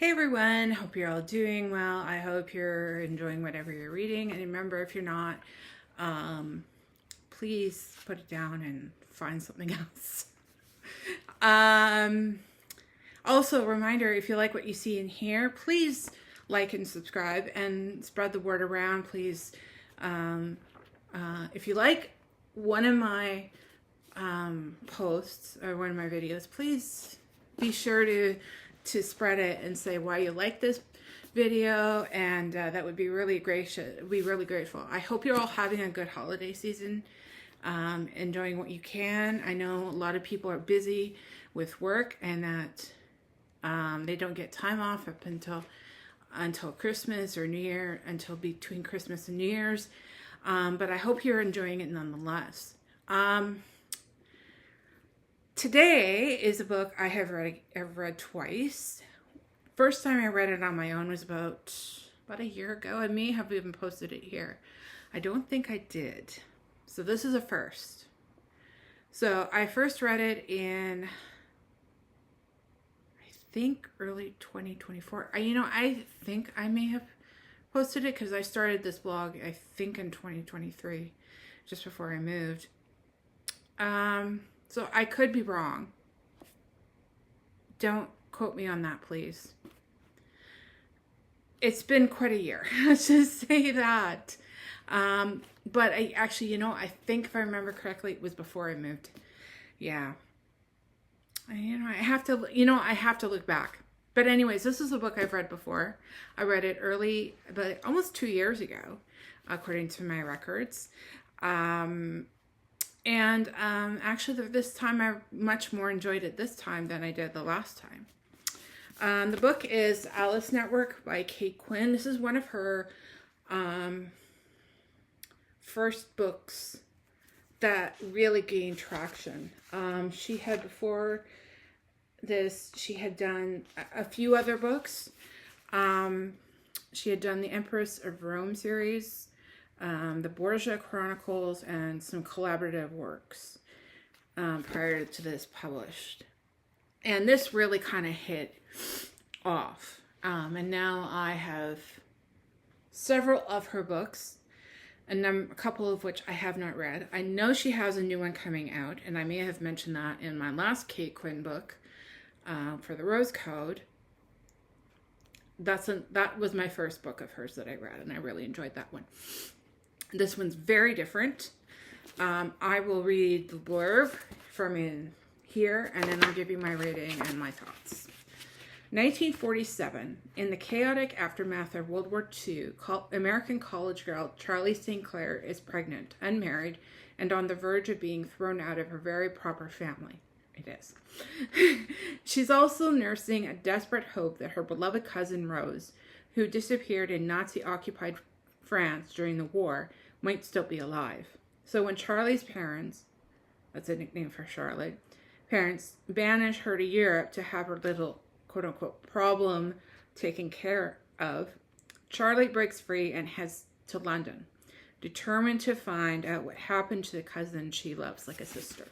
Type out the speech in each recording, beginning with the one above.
Hey everyone, hope you're all doing well. I hope you're enjoying whatever you're reading. And remember, if you're not, please put it down and find something else. Also, a reminder, if you like what you see in here, please like and subscribe and spread the word around, please. If you like one of my posts or one of my videos, please be sure to spread it and say why you like this video, and that would be really gracious. Be really grateful. I hope you're all having a good holiday season, enjoying what you can. I know a lot of people are busy with work and that they don't get time off up until Christmas or New Year, until between Christmas and New Year's. But I hope you're enjoying it nonetheless. Today is a book I've read twice. First time I read it on my own was about a year ago. I may have even posted it here. I don't think I did. So this is a first. So I first read it in, I think, early 2024. I think I may have posted it because I started this blog, I think, in 2023, just before I moved. So I could be wrong. Don't quote me on that, please. It's been quite a year. Let's just say that. But I actually, I think if I remember correctly, it was before I moved. Yeah. I have to look back. But anyways, this is a book I've read before. I read it early, but almost 2 years ago, according to my records. Actually, this time I much more enjoyed it this time than I did the last time. The book is Alice Network by Quinn. This is one of her first books that really gained traction. She had before this, she had done a few other books. She had done the Empress of Rome series, the Borgia Chronicles, and some collaborative works prior to this published. And this really kind of hit off. And now I have several of her books, and a couple of which I have not read. I know she has a new one coming out, and I may have mentioned that in my last Kate Quinn book for the Rose Code. That was my first book of hers that I read, and I really enjoyed that one. This one's very different. I will read the blurb from in here, and then I'll give you my rating and my thoughts. 1947, in the chaotic aftermath of World War II, American college girl Charlie St. Clair is pregnant, unmarried, and on the verge of being thrown out of her very proper family. It is. She's also nursing a desperate hope that her beloved cousin Rose, who disappeared in Nazi-occupied France during the war, might still be alive. So when Charlie's parents, that's a nickname for Charlotte, parents banish her to Europe to have her little quote-unquote problem taken care of, Charlie breaks free and heads to London, determined to find out what happened to the cousin she loves like a sister.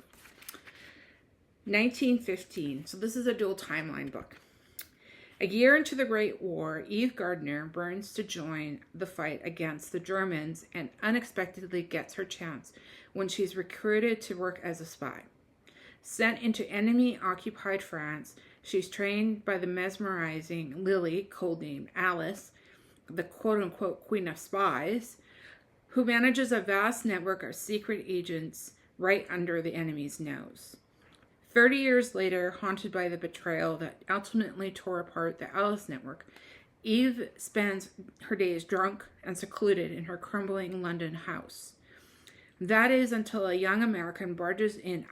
1915, so this is a dual timeline book. A year into the Great War, Eve Gardner burns to join the fight against the Germans and unexpectedly gets her chance when she's recruited to work as a spy. Sent into enemy-occupied France, she's trained by the mesmerizing Lily, codenamed Alice, the quote-unquote queen of spies, who manages a vast network of secret agents right under the enemy's nose. 30 years later, haunted by the betrayal that ultimately tore apart the Alice Network, Eve spends her days drunk and secluded in her crumbling London house. That is until a young American barges in,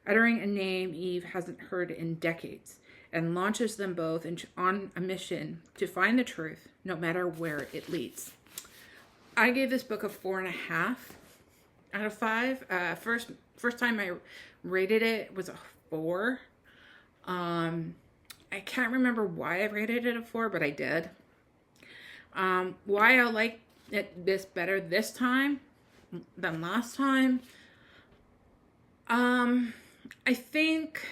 uttering a name Eve hasn't heard in decades, and launches them both on a mission to find the truth, no matter where it leads. I gave this book a 4.5 out of 5. First time I rated it was a 4. I can't remember why I rated it a 4, but I did. Why I like this better this time than last time. I think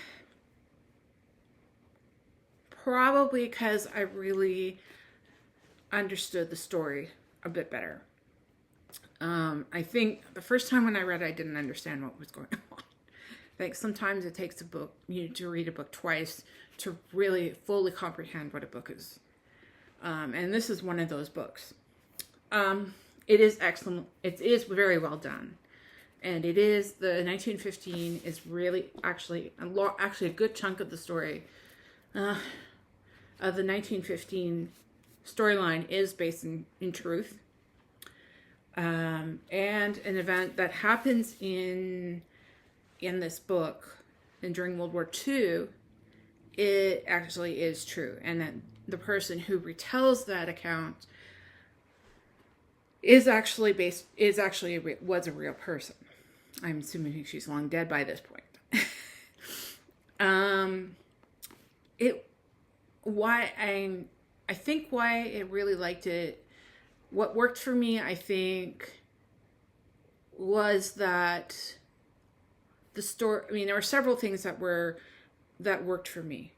probably because I really understood the story a bit better. I think the first time when I read it, I didn't understand what was going on. Like sometimes it takes you to read a book twice to really fully comprehend what a book is. And this is one of those books. It is excellent. It is very well done. And it is, the 1915 is really actually a good chunk of the story of the 1915 storyline is based in truth. And an event that happens in this book and during World War II, it actually is true. And that the person who retells that account was a real person. I'm assuming she's long dead by this point. I think why I really liked it, what worked for me, I think, was that the story, I mean, there were several things that worked for me.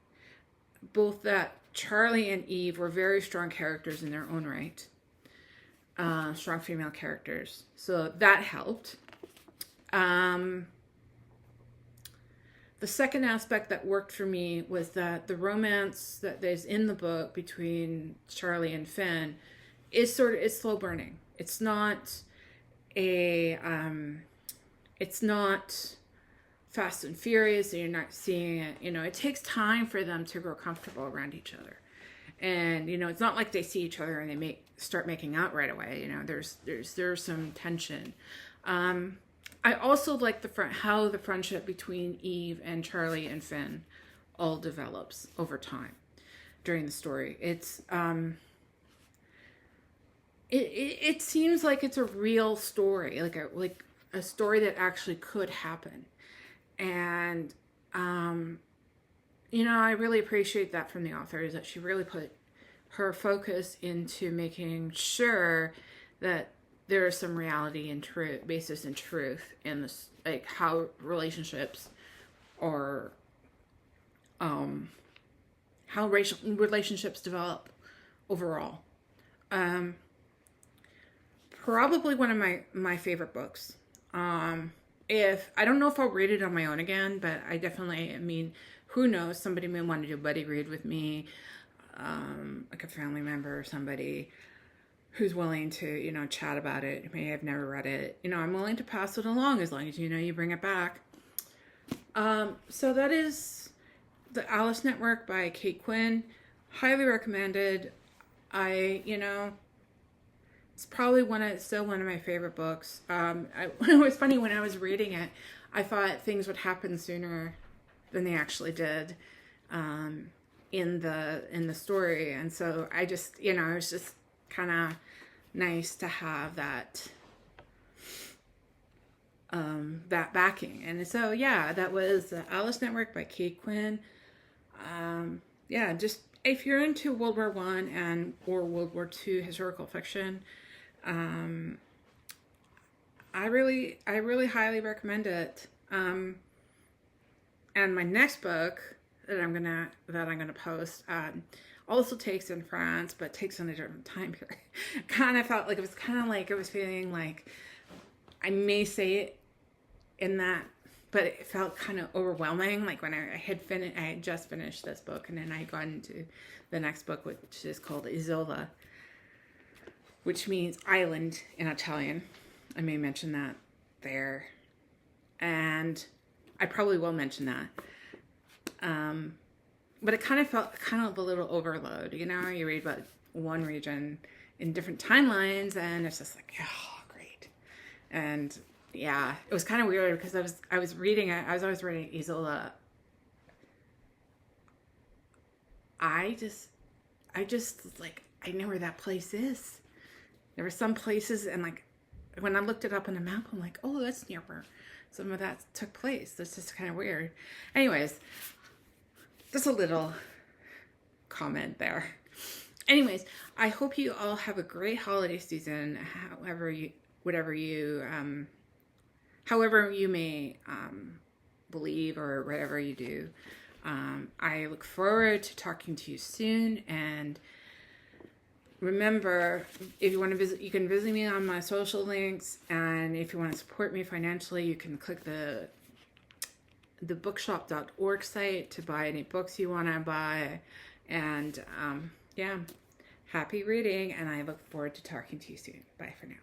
Both that Charlie and Eve were very strong characters in their own right. Strong female characters. So that helped. The second aspect that worked for me was that the romance that is in the book between Charlie and Finn is it's slow burning. It's not fast and furious, and you're not seeing it. It takes time for them to grow comfortable around each other. And, it's not like they see each other and they start making out right away. There's some tension. I also like how the friendship between Eve and Charlie and Finn all develops over time during the story. It seems like it's a real story, like a story that actually could happen. And, I really appreciate that from the author, is that she really put her focus into making sure that there is some reality and basis in truth in this, like how relationships or how racial relationships develop overall. Probably one of my favorite books. If I don't know if I'll read it on my own again, but I mean, who knows? Somebody may want to do a buddy read with me, like a family member or somebody who's willing to, chat about it. May have never read it. I'm willing to pass it along as long as, you bring it back. So that is The Alice Network by Kate Quinn. Highly recommended. It's probably still one of my favorite books. It was funny when I was reading it, I thought things would happen sooner than they actually did in the story. And so I just, it was just kind of nice to have that backing. And so, yeah, that was The Alice Network by Kate Quinn. Just if you're into World War I or World War II historical fiction, I really highly recommend it. And my next book that I'm gonna post also takes in France, but takes in a different time period. Kind of felt like it was feeling like I may say it in that, but it felt kind of overwhelming. Like when I had just finished this book, and then I got into the next book, which is called Isola, which means island in Italian. I may mention that there. And I probably will mention that. But it kind of felt a little overload. You read about one region in different timelines, and it's just like, oh, great. And yeah, it was kind of weird because I was reading it. I was always reading Isola. I just like, I know where that place is. There were some places, and like when I looked it up on the map, I'm like, oh, that's near where some of that took place. That's just kind of weird. Anyways, just a little comment there. Anyways, I hope you all have a great holiday season, however you may believe or whatever you do. I look forward to talking to you soon, and remember, if you want to visit, you can visit me on my social links, and if you want to support me financially, you can click the bookshop.org site to buy any books you want to buy. And yeah, happy reading, and I look forward to talking to you soon. Bye for now.